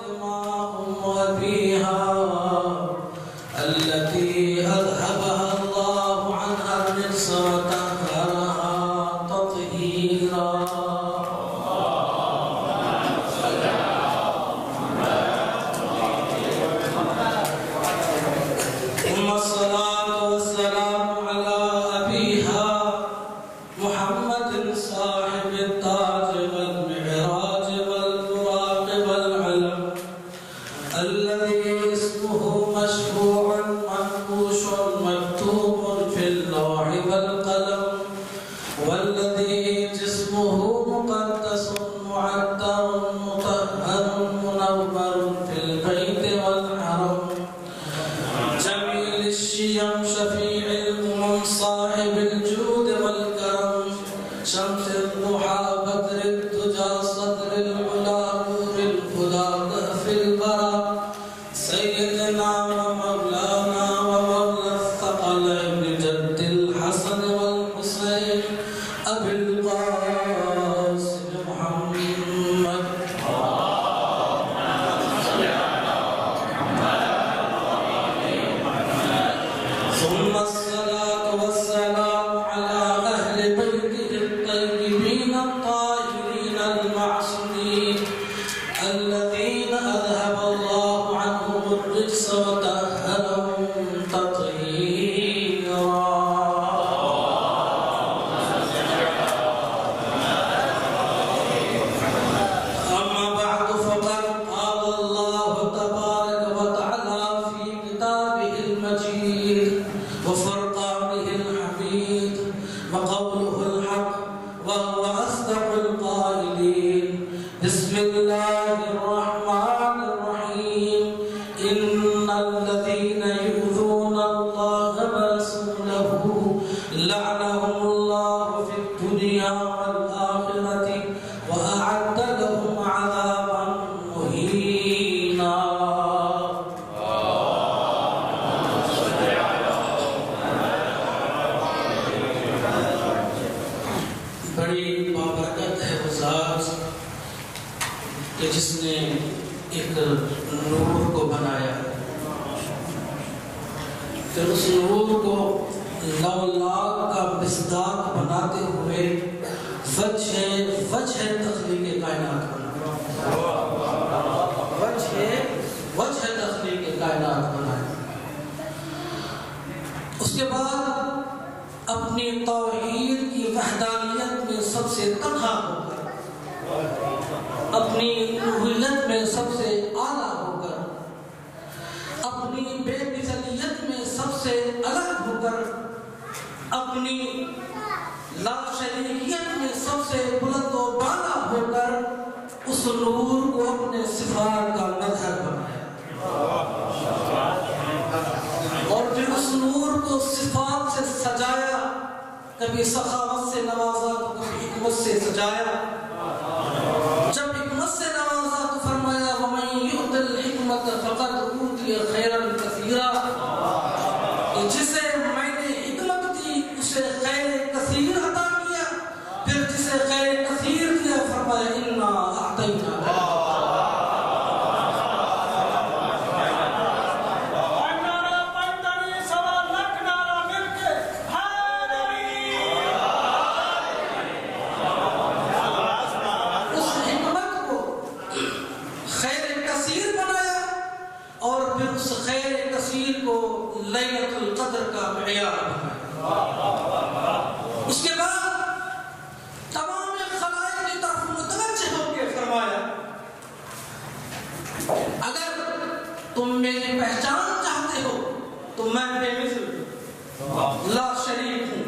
دماء أبيها التي أذهبها الله عنها الرجس وطهرها تطهيرا. ثم الصلاة والسلام على أبيها محمد صاحب التاج والمعراج والبراق والعلم الذي اسمه مشروع منقوش مكتوب في اللوح والقلم والذي جسمه مقدس معطر مطهر منور في البيت والحرم جميل الشيم شفيع الأمم صاحب الجود والكرم شمس الضحى بدر الدجى صدر العلا نور الهدى كهف البرى سيدنا ومولانا ومولى الثقلين جد الحسن والحسين أبي القاسم محمد. ثم الصلاة والسلام على أهل بيته الطيبين الطاهرين المعصومين الذين أذهب الله عنهم الرجس وطهرهم تطهيرا. أما بعد فقد قال الله تبارك وتعالى في كتابه المجيد وفرقانه الحميد وقوله الحق وهو أصدق القائلين بسم الله الرحمن الرحيم إن الذين يؤذون الله ورسوله لعنهم الله في الدنيا والآخرة وأعد لهم عذابا مهينا. بڑی بابرکت ہے وہ ذات کہ جس نے ایک نور کو بنایا پھر اس نور کو لولاک کا مصداق بناتے ہوئے وجہ تخلیق کائنات بنایا. وجہ تخلیق کائنات بنایا. اس کے بعد اپنی توحید کی وحدانیت میں سب سے تنہا ہو کر اپنی الوہیت میں سب سے اعلیٰ ہو کر اپنی بے مثلیت میں سب سے الگ ہو کر اپنی لا شریکیت میں سب سے بلند و بالا ہو کر اس نور کو اپنے صفات کا مظہر بنایا اور پھر اس نور کو صفات سے سجایا. کبھی سخاوت سے نوازا تو کبھی حکمت سے سجایا. جب حکمت سے نوازا تو فرمایا وَمَن يُؤْتَ الْحِكْمَةَ فَقَدْ أُوتِيَ خَيْرًا كَثِيرًا. جسے میں نے حکمت دی اسے خیر کثیر عطا کیا. پھر جسے خیر کثیر دیا فرمایا اِنَّا أَعْطَيْنَاكَ. لیلۃ القدر کا معیار بنایا. اس کے بعد تمام خلائق کی طرف متوجہ ہو کے فرمایا اگر تم میری پہچان چاہتے ہو تو میں بے مثل لا شریک ہوں.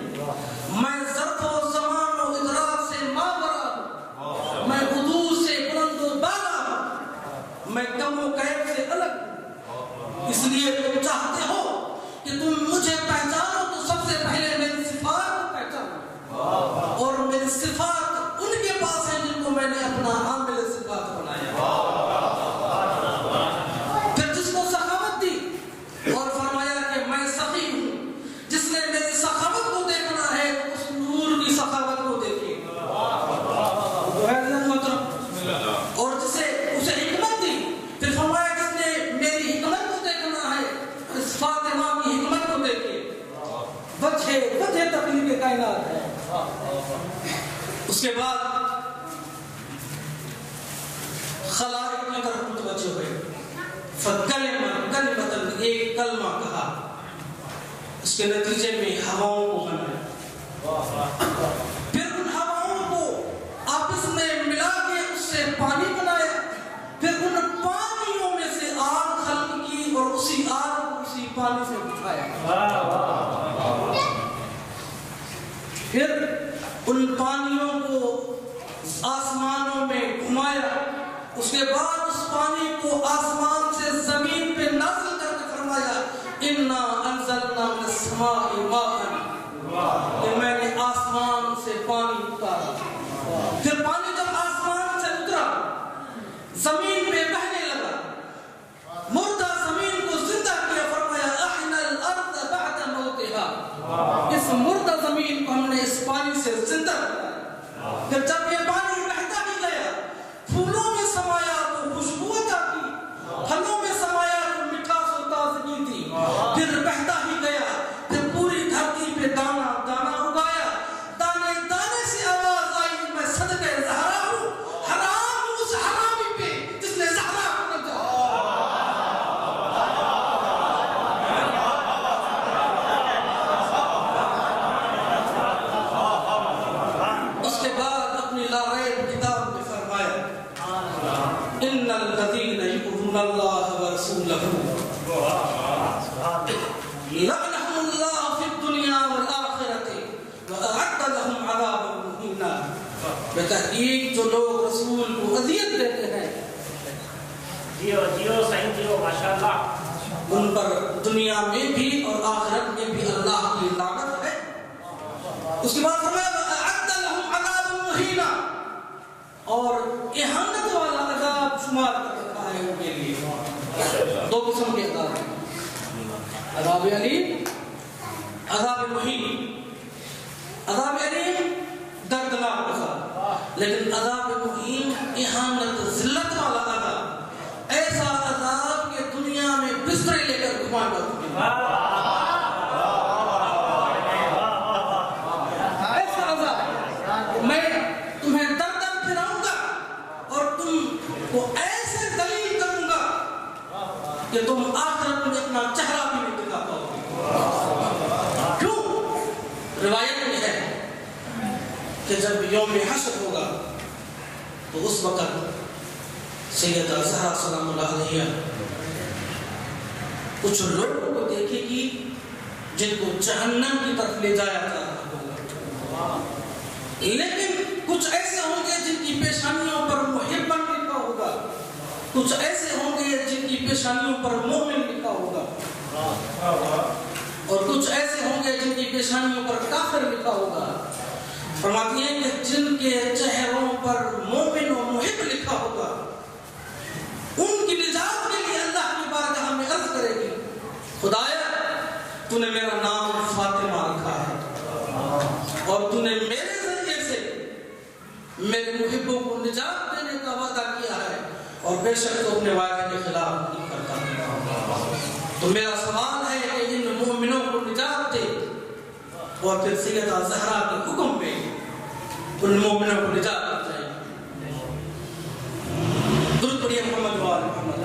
میں ظرف و زمان و ادراک سے ماورا ہوں. میں حدود سے بلند و بالا ہوں. میں کم و کیف سے الگ ہوں. اس لیے تم چاہتے ہو کہ تم مجھے پہچانو تو سب سے پہلے میری صفات کو پہچانو اور میری صفات ان کے پاس ہیں جن کو میں نے اپنا عامل صفات بنایا. پھر جس کو سخاوت دی اور فرمایا کہ میں سخی ہوں. جس نے میری سخاوت کو دیکھنا ہے اس نور کی سخاوت کو دیکھیے. اور جسے اسے حکمت دی پھر کائنات ہے. اس کے بعد خلائق کی طرف متوجہ ہوئے. کلمتاً ایک کلمہ کہا. اس کے نتیجے میں ہواؤں کو بنایا. پھر ان ہواؤں کو آپس میں ملا کے اس سے پانی بنایا. پھر ان پانیوں میں سے آگ خلق کی اور اسی آگ کو اسی پانی سے اٹھایا. پھر ان پانیوں کو آسمانوں میں گھمایا. اس کے بعد اس پانی کو آسمان سے زمین پہ نازل کر کے فرمایا اِنَّا أَنزَلْنَا مِنَ السَّمَاءِ مَاءً. کہ میں نے آسمان سے پانی اتارا. پھر پانی جب آسمان سے اترا زمین پہ بہنے لگا. مردہ زمین کو زندہ کیا. فرمایا أَحْيَا الْأَرْضَ بَعْدَ مَوْتِهَا. اس مردہ زمین کو ہم نے اس پانی سے زندہ کیا. پھر جب یہ پانی بہتا ہی گیا پھولوں میں سمایا تو خوشبو عطا کی. پھلوں میں سمایا تو مٹھاس و تازگی تھی. پھر بہتا ہی گیا. پھر پوری دھرتی پہ دانا دانا اگایا. دانے دانے سے آواز آئی میں صدقہ زہرا ہوں. حرام ہوں اس حرامی پہ جس نے زہرا کو نہ جانا. اس کے بعد اپنی لا ریب کتاب میں فرمایا ان الذین یؤذون اللہ ورسولہ لعنهم اللہ فی الدنیا والآخرۃ وأعد لهم عذابا مہینا. بتحقیق جو لوگ رسول کو اذیت دیتے ہیں جیو جیو صحیح جیو ماشاءاللہ ان پر دنیا میں بھی اور آخرت میں بھی اللہ کی لعنت ہے. اس کے بعد فرمایا وأعد لهم عذابا مہینا. اور اہانت والا عذاب شمار کر رکھا ہے ان کے لیے. دو قسم کے عذاب ہیں. عذاب علیم عذاب مہین. عذاب علیم دردناک عذاب لیکن عذاب مہین اہانت ذلت والا عذاب. ایسا عذاب کہ دنیا میں بسترے لے کر گھمانا. ایسا عذاب میں تمہیں در در پھراؤں گا اور تم کو ایسے ذلیل کروں گا کہ تم آخرت میں اپنا چہرہ بھی نہیں دکھا پاؤ گے. کیوں؟ روایت میں ہے کہ جب یوم حشر ہوگا تو اس وقت سیدہ زہرا سلام اللہ علیہ کچھ لوگوں کو دیکھے گی جن کو جہنم کی طرف لے جایا جا رہا ہوگا. لیکن کچھ ایسے ہوں گے جن کی پیشانیوں پر محبن لکھا ہوگا. کچھ ایسے ہوں گے جن کی پیشانیوں پر مومن لکھا ہوگا. اور کچھ ایسے ہوں گے جن کی پیشانیوں پر کافر لکھا ہوگا. فرماتی ہیں کہ جن کے چہروں پر مومن و محب لکھا ہوگا ان کی نجات کے لیے اللہ کی بارگاہ میں عرض کرے گی خدایا تو نے میرا نام فاطمہ رکھا ہے اور تو نے میرے ذریعے سے میرے محبوں کو نجات دینے کا وعدہ کیا ہے اور بے شک تو اپنے وعدے کے خلاف نہیں کرتا. تو میرا سوال ہے کہ ان مومنوں کو نجات دے اور پھر سیدہ زہرا کے حکم پہ ان مومنوں کو نجات دی جائے. درود پڑھیے محمد و آل محمد.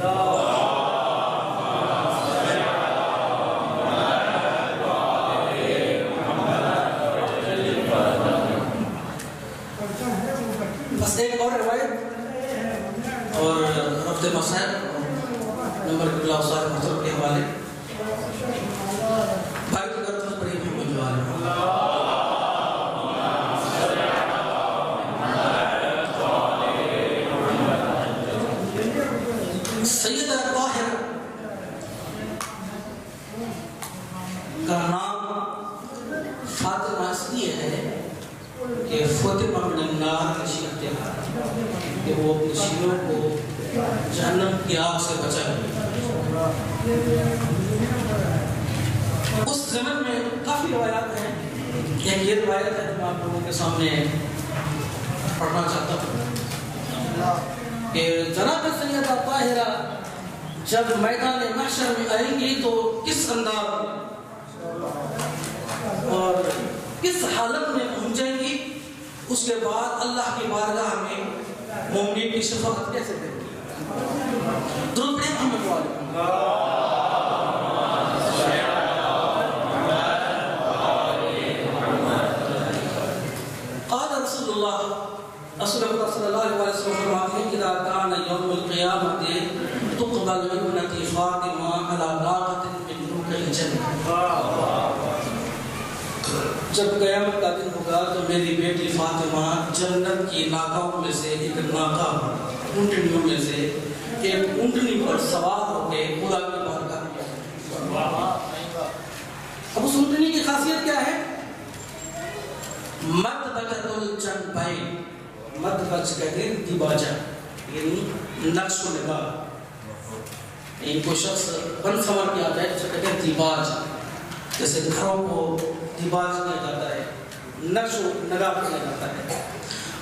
بس ایک اور روایت اور رفت مسائل نمبر قبلہ صاحب محترم کے حوالے بھائی تو کرتا ہوں پڑھی محمد و آل محمد. سیدہ طاہر کا نام فاطمہ اس لیے ہے کہ فاطمہ من النار کی شیعت ہے کہ وہ اپنے شیعوں کو جہنم کی آگ سے بچائے. اس زمن میں کافی روایات ہیں. ایک یہ روایت ہے جو میں آپ لوگوں کے سامنے پڑھنا چاہتا ہوں کہ جناب سیدہ طاہرہ جب میدان محشر میں آئیں گی تو کس انداز اور کس حالت میں پہنچیں گی، اس کے بعد اللہ کی بارگاہ میں مومنین کی شفاعت کیسے کریں گی؟ درود پڑھیں محمد والے رسول اللہ صلی اللہ علیہ وسلم فرماتے ہیں کہ اذا کان یوم القیامت تقبل ابنتی فاطمہ علی ناقۃ من نوق الجنہ، جب قیامت کا دن ہوگا تو میری بیٹی فاطمہ جنت کی ناکوں میں سے ایک ناکا، اونٹنیوں میں سے ایک اونٹنی پر سوار ہو کے خدا کی بارگاہ میں۔ اب اس اونٹنی کی خاصیت کیا ہے؟ مدبجۃ الجنبین، مدبج کہتے ہیں دیباجہ، یعنی نقش و نگار، یعنی کوئی شخص بن سنور کے آ جائے اسے کہتے ہیں دیباج، جیسے گھروں کو دیباج کیا جاتا ہے، نقش و نگار کیا جاتا ہے۔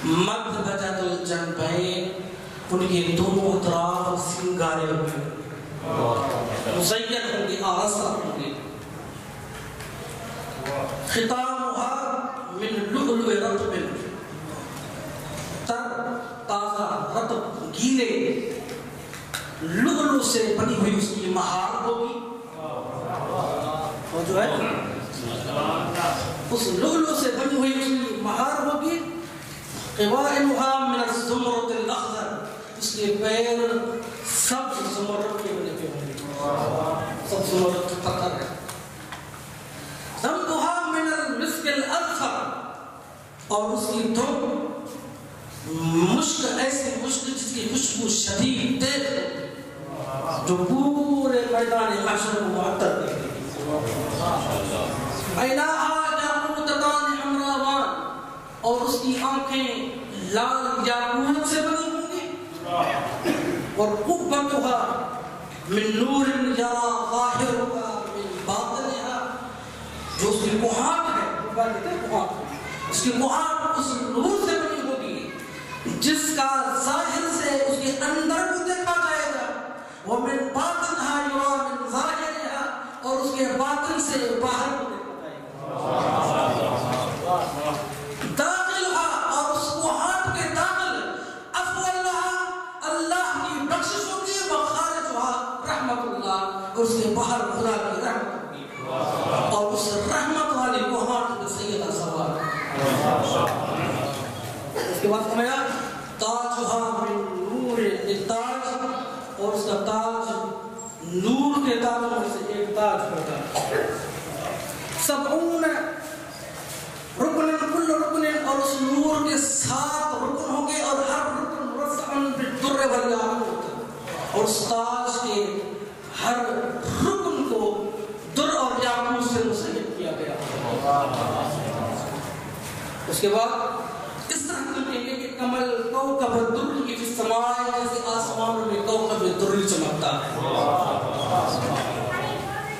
مدبجۃ الجنبین، ان کے دونوں اطراف سنگارے ہوئے، مزین ہوں گے، آراستہ ہوں گے۔ ختامها من لؤلؤ رطب، تر تازہ رطب گیلے لؤلؤ سے بنی ہوئی اس کی مہار ہوگی، اور جو ہے اس لؤلؤ سے بنی ہوئی اس کی مہار ہوگی۔ قوائمها من الزمرد الاخضر، اس کے پیر سبز زمرد کے بنے ہوئے ہوں گے، سبز زمرد کا پتھر ہے۔ ذنبها من المسک الاذفر، اور اس کی دھن مشک، ایسی مشک جس کی خوشبو شدید تیز ہے، جو پورے میدان محشر کو معطر کر دے گی۔ عیناها یاقوتتان حمراوان، اور اس کی آنکھیں لال یاقوت سے بنی ہوں گی۔ اور قبتها من نور یرا ظاہرها من باطنها، جو اس کی کوہات ہے، اس کی کوہات اس نور سے بنی ہوگی جس کا ظاہر سے اس کے اندر کو دیکھا جائے گا، وَمِن بَاطِنْهَا يُرَى مِن ظَاهِرِهَا، اور اس کے باطن سے باہر کو دیکھا جائے گا۔ داخلها، اور اس کوہات کے داخل افضلها، اللہ کی بخشش ہوگی، وخارجها رحمت اللہ، اور اس کے باہر خدا کی رحمت ہوگی، اور اس رحمت والی کوہات میں سیدہ سوار۔ اس کے بعد فرمایا تاجها من نور التاج، اور اس کا تاج نور کے تاجوں میں سے ایک تاج ہوگا۔ 70 رکن، کل رکن، اور اس نور کے 7 رکن ہوں گے، اور ہر رکن مرصع بالدر والیاقوت، اور اس تاج کے ہر رکن کو در اور یاقوت سے مزین کیا گیا۔ اس کے بعد اس طرح کہیں گے کہ کمل کوکب الدری فی السماء، جیسے آسمان میں کوکب الدری چمکتا ہے۔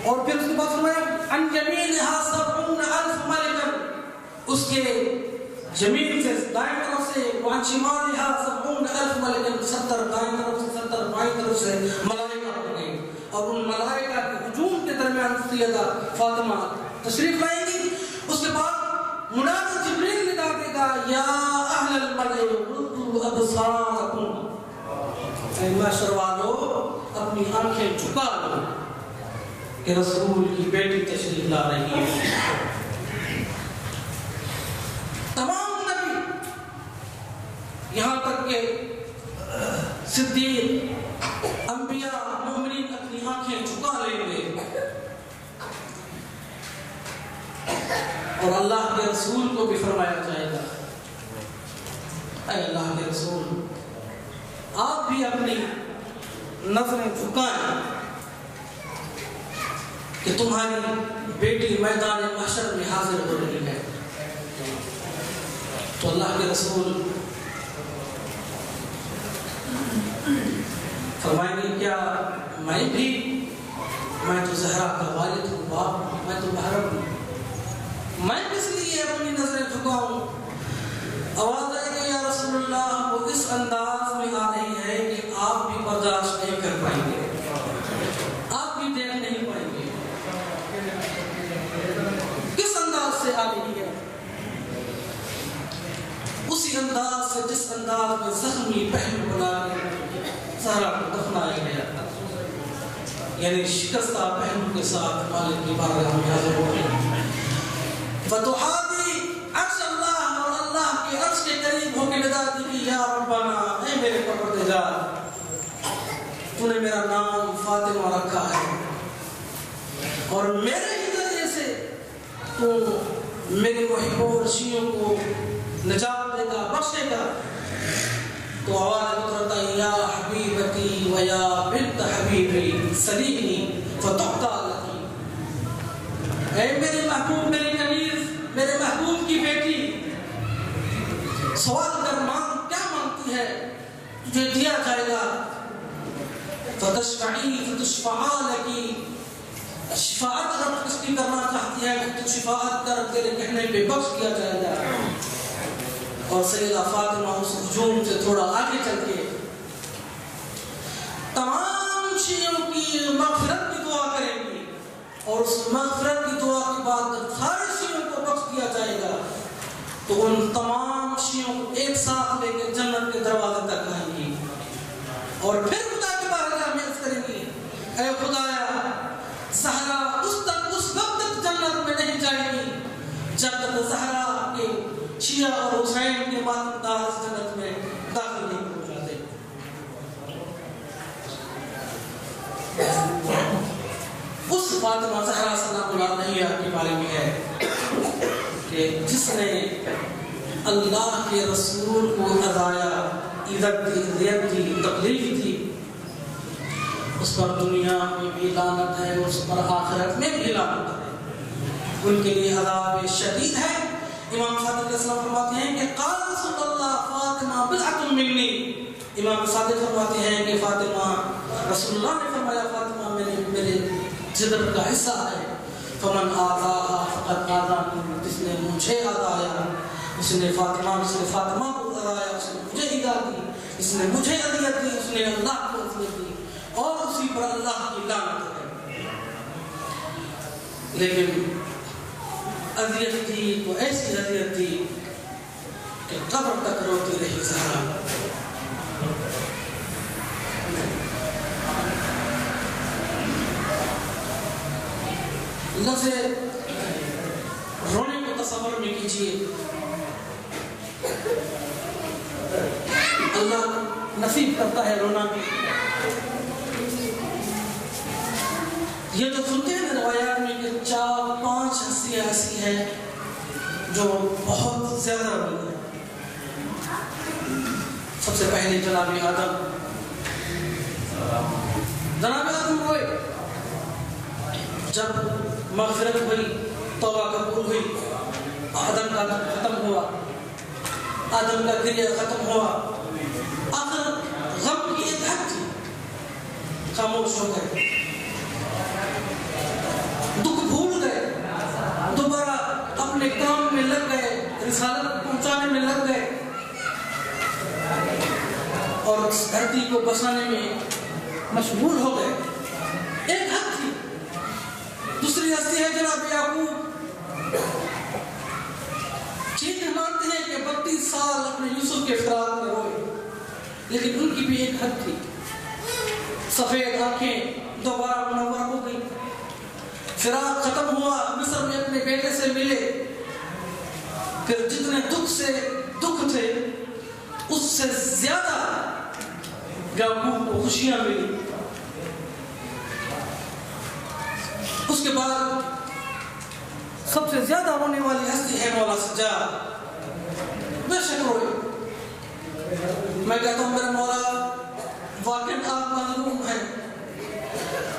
اور پھر اس کے بعد فرمایا عن یمینها 70,000 ملکا، اس کے زمین سے دائیں طرف سے، وعن شمالها 70,000 ملکا، 70 دائیں طرف سے 70 بائیں طرف سے ملائکہ ہوں گے، اور ان ملائکہ کے ہجوم کے درمیان سیدہ فاطمہ تشریف لائیں گی۔ اس کے بعد منادی جبریل ندا دے گا یا اہل الملأ غضوا ابصارکم، اے معاشر والو اپنی آنکھیں جھکا لو کہ رسول کی بیٹی تشریف لا رہی ہے۔ تمام نبی، یہاں تک کہ صدیق، انبیاء، مومنین اپنی آنکھیں جھکا لیں گے، اور اللہ کے رسول کو بھی فرمایا جائے گا اے اللہ کے رسول آپ بھی اپنی نظریں جھکائیں کہ تمہاری بیٹی میدان محشر میں حاضر ہو رہی ہے۔ تو اللہ کے رسول فرمائیں گے کیا میں تو زہرا کا والد ہوں، باپ، میں تو محرم ہوں، میں کس لیے اپنی نظریں جھکاؤں؟ آواز آئے گی یا رسول اللہ، وہ اس انداز میں آ رہی ہے کہ آپ بھی برداشت نہیں کر پائیں گے، آپ بھی دیکھ نہیں پائیں گے۔ کس انداز سے آ رہی ہے؟ سے جس انداز میں زخمی پہلو بنا کے زہرا کو دفنایا گیا، یعنی شکستہ پہلو کے ساتھ مالک کی بارگاہ میں حاضر ہو گئے۔ فتوحاتی عرش اللہ اور اللہ کے عرش کے قریب ہو کے ندا دی کہ یا ربنا، اے میرے پروردگار، تو نے میرا نام فاطمہ رکھا ہے اور میرے ہی ذریعے سے تو میرے محبوں اور شیعوں کو نجات دے گا، بخشے گا۔ تو آواز اترتا ہے یا حبیبتی و یا بنت حبیبی سلیمی فتحتا لکی، اے میرے محبوب، میری کنیز، میرے محبوب کی بیٹی، سوال کر، مانگ، کیا مانگتی ہے، تجھے دیا جائے گا۔ فتشفعی فتشفعا لکی، شفاعت رب کس کی کرنا چاہتی ہے کہ تو شفاعت کر، تیرے کہنے پہ بخش کیا جائے گا۔ اور سیدہ فاطمہ اس ہجوم سے تھوڑا آگے چل کے تمام شیعوں کی مغفرت کی دعا کریں گی، اور اس مغفرت کی دعا کے بعد جب سارے شیعوں کو بخش دیا جائے گا تو ان تمام شیعوں کو ایک ساتھ لے کے جنت کے دروازے تک آئیں گی، اور پھر خدا کے بارگاہ میں عرض کریں گی، اے خدایا، زہرا اس وقت تک جنت میں نہیں جائے گی جب تک زہرا کے شیعہ اور حسین کے ماتمدار اس جنت میں داخل نہیں ہو جاتے۔ اس فاطمہ زہرا سلام اللہ علیہا کے بارے میں ہے کہ جس نے اللہ کے رسول کو اذایا، عزت دی، اذیت دی، تکلیف دی، اس پر دنیا میں بھی لعنت ہے، اس پر آخرت میں بھی لعنت ہے، ان کے لیے عذاب شدید ہے۔ امام صادق علیہ السلام فرماتے ہیں کہ قال رسول اللہ فاطمہ بضعۃ منی، امام صادق فرماتے ہیں کہ فاطمہ، رسول اللہ نے فرمایا فاطمہ میرے جگر کا حصہ ہے۔ فمن آذاها فقد آذانی، جس نے مجھے آذایا اس نے فاطمہ کو آذایا، اس نے مجھے ایذا دی، اس نے مجھے اذیت دی، اس نے اللہ کو اذیت دی، اور اسی پر اللہ کی لعنت ہے۔ لیکن اذیت تھی تو ایسی اذیت تھی کہ قبر تک روتی رہی زہرا۔ لفظ رونے کو تصور میں کیجیے، اللہ نصیب کرتا ہے رونا بھی۔ یہ جو سنتے ہیں روایات میں کہ 4-5 ہستیاں ایسی ہیں جو بہت زیادہ روئی ہیں۔ سب سے پہلے جناب آدم روئے جب مغفرت ہوئی، توبہ قبول ہوئی، آدم کا ختم ہوا، آدم کا گریہ ختم ہوا، آخر غم کی ایک حد تھی، خاموش ہو گئے، دکھ بھول گئے، دوبارہ اپنے کام میں لگ گئے، رسالت پہنچانے میں لگ گئے، اور اس دھرتی کو بسانے میں مشغول ہو گئے۔ ایک حد تھی۔ دوسری ہستی ہے جناب یعقوب، ٹھیک مانتے ہیں کہ 32 سال اپنے یوسف کے فراق میں روئے، لیکن ان کی بھی ایک حد تھی۔ سفید آنکھیں دوبارہ منور ہو گئی، فراق ختم ہوا، مصر میں اپنے بیٹے سے ملے، پھر جتنے دکھ تھے اس سے زیادہ یعقوب کو خوشیاں ملی۔ اس کے بعد سب سے زیادہ رونے والی ہستی ہے مولا سجاد، بے شک روئے۔ میں کہتا ہوں میرے مولا واقعی آپ مظلوم ہیں،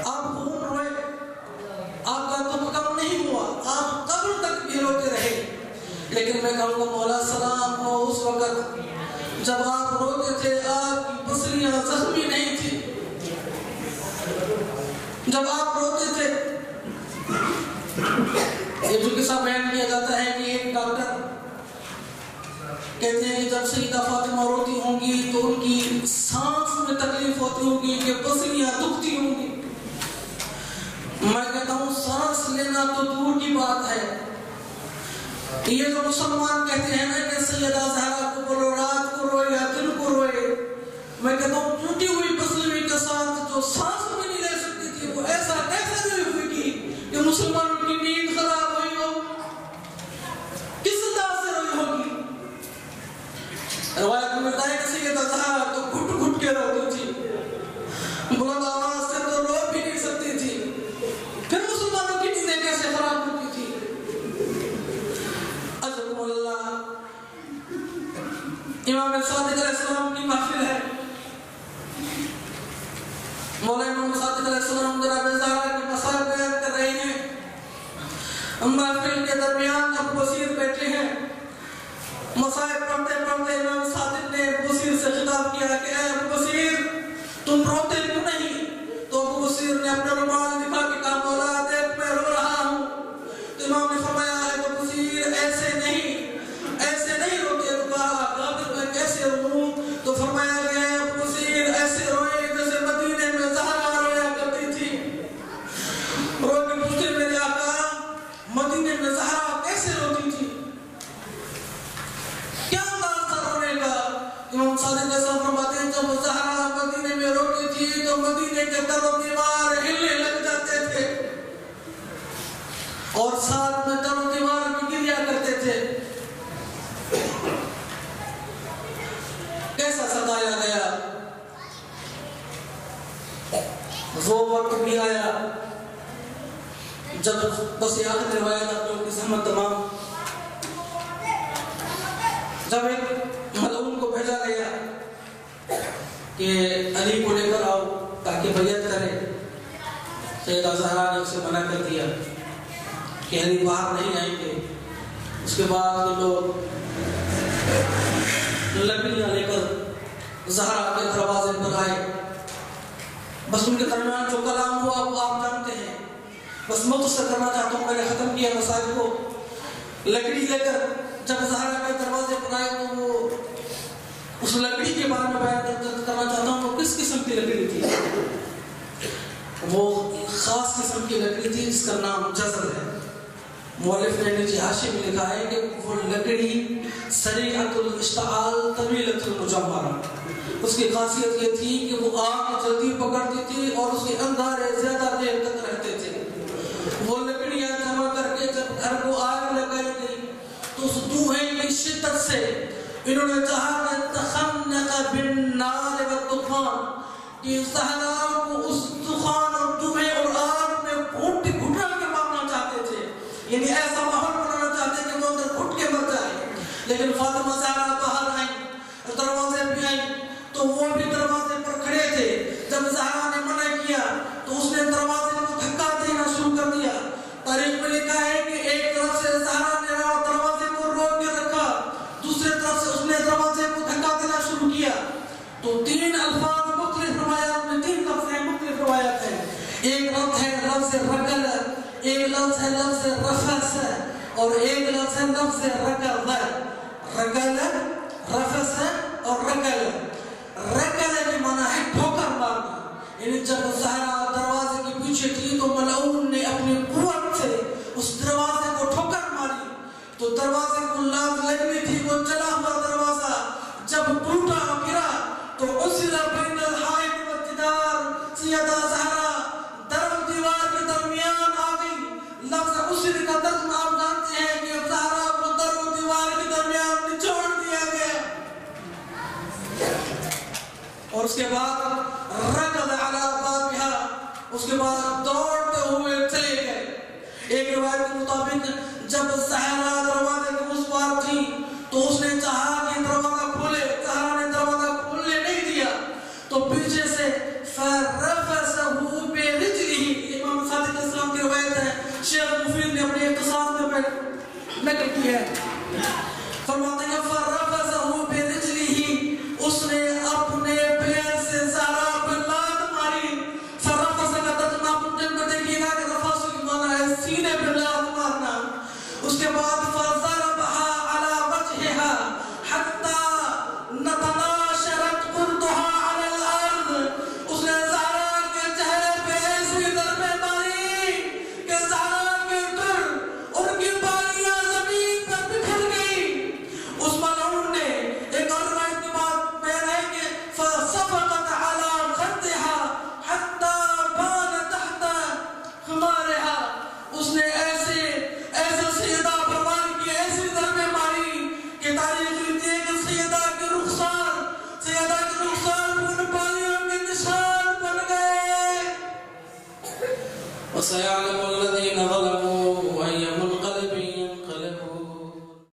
آپ خون روئے، آپ کا دکھ کم نہیں ہوا، آپ قبر تک بھی روتے رہے، لیکن میں کہوں گا مولا سلام ہو اس وقت جب آپ روتے تھے، آپ کی پسلیاں زخمی نہیں تھی، جب آپ روتے تھے۔ یہ جو قصہ بیان کیا جاتا ہے کہ ایک ڈاکٹر کہتے ہیں کہ جب سیدہ فاطمہ روتی ہوں گی تو ان کی سانس میں تکلیف ہوتی ہوگی کہ پسلیاں دکھتی ہوں گی۔ میں کہتا ہوں سانس لینا تو دور کی بات ہے، یہ جو مسلمان کہتے ہیں نا کہ سیدہ زہرا کو بولو رات کو روئے یا دن کو روئے، میں کہتا ہوں ٹوٹی ہوئی پسلیوی کے ساتھ جو سانس بھی نہیں لے سکتی تھی وہ ایسا کیسے نہیں ہوئی کی کہ مسلمانوں کی نیند خراب ہوئی ہو؟ کس انداز سے روئی ہوگی؟ روایت میں بتایا کہ سیدہ زہرا تو گھٹ گھٹ کے روتی تھی، بلند آواز سے تو رو بھی نہیں سکتی تھی، پھر مسلمانوں کی نیندیں کیسے خراب ہوتی تھی؟ عزب اللہ امام صادق علیہ السلام کی محفل ہے، مولا امام صادق علیہ السلام جناب زہرا کے مسائل بیان کر رہے ہیں، محفل کے درمیان ابو بصیر بیٹھے ہیں، مسائل پڑھتے پڑھتے امام صادق نے ابو بصیر سے خطاب کیا کہ اے ابو بصیر تم روتے کیوں نہیں؟ تو ابو بصیر نے اپنا رومال دکھا کے کہا مولا دیکھ میں رو رہا ہوں، تو امام نے فرمایا اے ابو بصیر ایسے نہیں روتے، تو کہا کافر میں کیسے روں؟ تو فرمایا کہ اے ابو بصیر ایسے روئے جیسے مدینے میں زہرا رویا کرتی تھی۔ رو کے پوچھتے میرے آقا مدینے میں زہرا کیسے روتی تھی؟ کیا انداز تھا رونے کا؟ امام صادق ایسا فرماتے ہیں جب زہرا مدینے میں روتی تھی تو مدینے کے در و دیوار ہلنے لگ جاتے تھے اور ساتھ میں در و دیوار بھی گریا کرتے تھے۔ کیسا ستایا گیا؟ وہ وقت بھی آیا جب بس یہ آخر روایت اپنی زحمت تمام، جب ایک ملعون کو بھیجا گیا کہ علی کو لے کر آؤ تاکہ بیعت کرے، سیدہ زہرا نے اسے منع کر دیا کہ علی باہر نہیں آئیں گے۔ اس کے بعد لوگ لکڑیاں لے کر زہرا کے دروازے پر آئے، بس ان کے درمیان جو کلام ہوا وہ آپ جانتے ہیں، بس مختصر کرنا چاہتا ہوں، میں نے ختم کیا مسائل کو۔ لکڑی لے کر جب زہرا کے دروازے پر آئے تو وہ اس لکڑی کے بارے میں بیان کرنا چاہتا ہوں، وہ کس قسم کی لکڑی تھی؟ وہ خاص قسم کی لکڑی تھی جس کا نام جزر ہے۔ مؤلف نے نیچے حاشیے میں لکھا ہے کہ وہ لکڑی سریعۃ الاشتعال طویلۃ المجمرہ، اس کی خاصیت یہ تھی کہ وہ آگ جلدی پکڑتی تھی اور اس کے اندارے زیادہ دیر تک رہتے تھے۔ وہ لکڑیاں جمع کر کے جب گھر کو آگ لگائی گئی تو اس دھوئیں کی شدت سے انہوں نے چاہا کہ تخنق بالنار والدخان، کہ زہرا کو اس دخان اور دھوئیں اور آگ میں گھٹ گھٹا کے مارنا چاہتے تھے، یعنی ایسا ماحول بنانا چاہتے کہ وہ اندر گھٹ کے مر جائے۔ لیکن فاطمہ زہرا باہر آئیں، دروازے پہ آئیں تو وہ بھی دروازے پر کھڑے تھے۔ جب زہرا نے منع کیا تو اس نے دروازے کو دھکا دینا شروع کر دیا۔ تاریخ میں لکھا ہے کہ ایک طرف سے زہرا نے دروازے کو روک کے رکھا، دوسرے طرف سے اس نے دروازے کو دھکا دینا شروع کیا، تو تین الفاظ مختلف روایات میں، تین لفظ ہیں مختلف روایات ہیں۔ ایک لفظ ہے لفظ رکل، ایک لفظ ہے لفظ رفس، اور ایک لفظ ہے لفظ رکل۔ رکل، رفس اور رکل۔ رکل کے معنی ہے ٹھوکر مارنا، یعنی جب زہرا دروازے کے پیچھے تھی تو ملعون نے اپنی قوت سے اس دروازے کو ٹھوکر ماری، تو دروازے کو لات لگنی تھی، وہ چلا ہوا دروازہ جب ٹوٹا اور گرا تو اسلا بین الحائط والجدار، سیدہ زہرا در و دیوار کے درمیان آ گئی۔ لفظ اسل کا ترجمہ آپ جانتے ہیں کہ زہرا کو در و دیوار کے درمیان نچوڑ دیا گیا، اور اس کے بعد رکض علی بابها، اس کے بعد دوڑتے ہوئے چلے گئے۔ ایک روایت کے مطابق جب زہرا دروازے کے اس پار تھی تو اس نے چاہا کہ دروازہ کھولے، زہرا نے دروازہ کھولنے نہیں دیا، تو پیچھے سے فرفسہ برجلہ، امام صادق علیہ السلام کی روایت ہے، شیخ مفید نے اپنے اختصاص میں نقل کی ہے، فرماتے ہیں فرفسہ برجلہ، اس نے اپنے پیر سے زہرا پر لات ماری۔ فرفسہ کا ترجمہ آپ جن میں دیکھیے گا کہ رفاسو کی معنی ہے سینے پر لات مارنا۔ اس کے بعد فضربها سیادہ کے رخسار پھول پالیوں کے نشان بن گئے وَسَيَعْلَمُ الَّذِينَ ظَلَمُوا